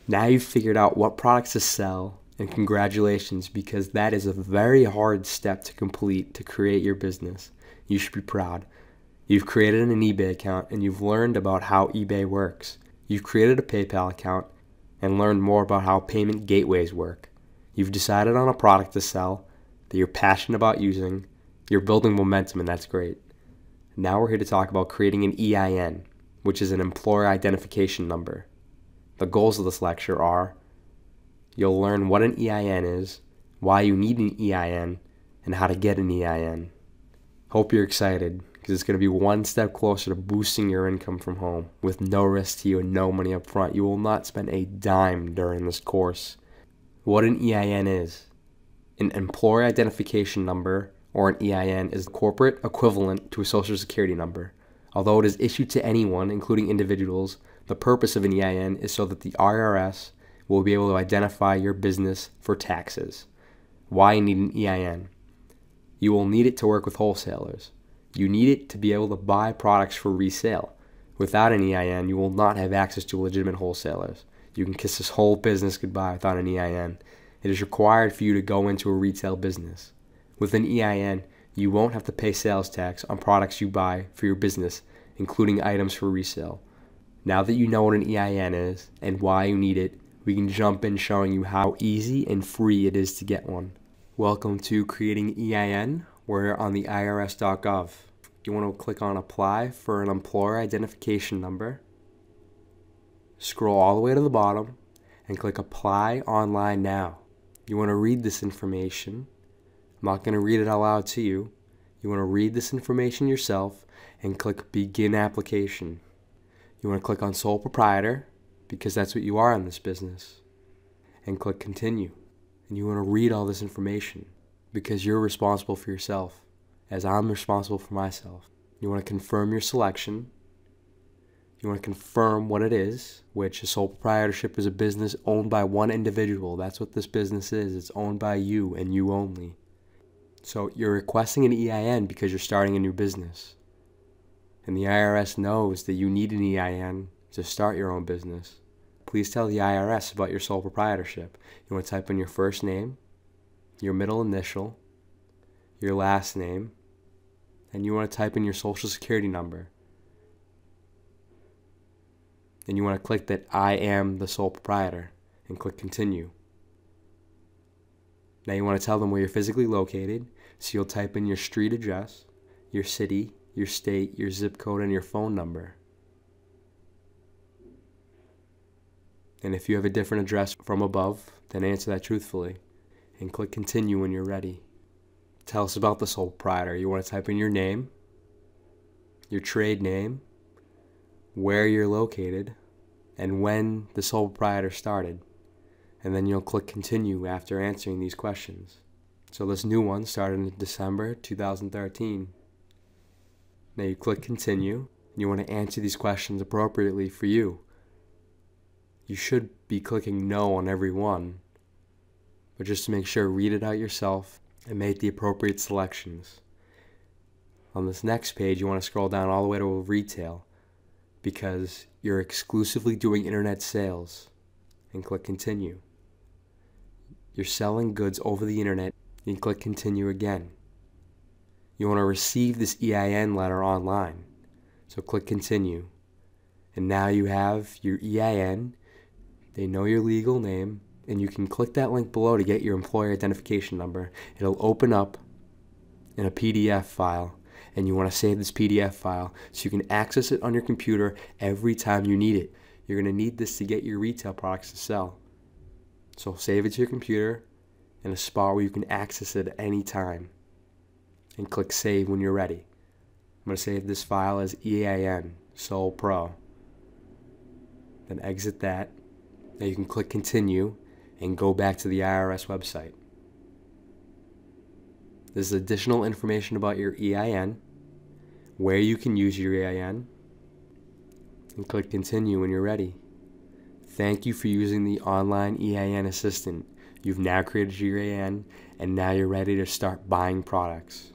Now you've figured out what products to sell, and congratulations, because that is a very hard step to complete to create your business. You should be proud. You've created an eBay account and you've learned about how eBay works. You've created a PayPal account and learned more about how payment gateways work. You've decided on a product to sell that you're passionate about using. You're building momentum, and that's great. Now we're here to talk about creating an EIN, which is an employer identification number. The goals of this lecture are: you'll learn what an EIN is, why you need an EIN, and how to get an EIN. Hope you're excited, because it's going to be one step closer to boosting your income from home with no risk to you and no money up front. You will not spend a dime during this course. What an EIN is: an employer identification number, or an EIN, is the corporate equivalent to a social security number. Although it is issued to anyone, including individuals, the purpose of an EIN is so that the IRS will be able to identify your business for taxes. Why you need an EIN? You will need it to work with wholesalers. You need it to be able to buy products for resale. Without an EIN, you will not have access to legitimate wholesalers. You can kiss this whole business goodbye without an EIN. It is required for you to go into a retail business. With an EIN, you won't have to pay sales tax on products you buy for your business, including items for resale. Now that you know what an EIN is and why you need it, we can jump in showing you how easy and free it is to get one. Welcome to Creating EIN. We're on the irs.gov. You want to click on Apply for an Employer Identification Number. Scroll all the way to the bottom and click Apply Online Now. You want to read this information. I'm not going to read it out loud to you. You want to read this information yourself and click Begin Application. You want to click on Sole Proprietor, because that's what you are in this business, and click Continue. And you want to read all this information because you're responsible for yourself, as I'm responsible for myself. You want to confirm your selection. You want to confirm what it is, which a sole proprietorship is a business owned by one individual. That's what this business is. It's owned by you and you only. So you're requesting an EIN because you're starting a new business. And the IRS knows that you need an EIN to start your own business. Please tell the IRS about your sole proprietorship. You want to type in your first name, your middle initial, your last name, and you want to type in your social security number. And you want to click that I am the sole proprietor and click Continue. Now you want to tell them where you're physically located, so you'll type in your street address, your city, your state, your zip code, and your phone number. And if you have a different address from above, then answer that truthfully and click Continue when you're ready. Tell us about the sole proprietor. You want to type in your name, your trade name, where you're located, and when the sole proprietor started. And then you'll click Continue after answering these questions. So this new one started in December 2013. Now you click Continue, and you want to answer these questions appropriately for you. You should be clicking No on every one, but just to make sure, read it out yourself and make the appropriate selections. On this next page, you want to scroll down all the way to Retail, because you're exclusively doing internet sales, and click Continue. You're selling goods over the internet, and click Continue again. You want to receive this EIN letter online, so click Continue. And now you have your EIN, they know your legal name, and you can click that link below to get your employer identification number. It'll open up in a PDF file, and you want to save this PDF file so you can access it on your computer every time you need it. You're going to need this to get your retail products to sell. So save it to your computer in a spot where you can access it at any time, and click Save when you're ready. I'm going to save this file as EIN, Sole Pro. Then exit that. Now you can click Continue and go back to the IRS website. There's additional information about your EIN, where you can use your EIN, and click Continue when you're ready. Thank you for using the online EIN assistant. You've now created your EIN, and now you're ready to start buying products.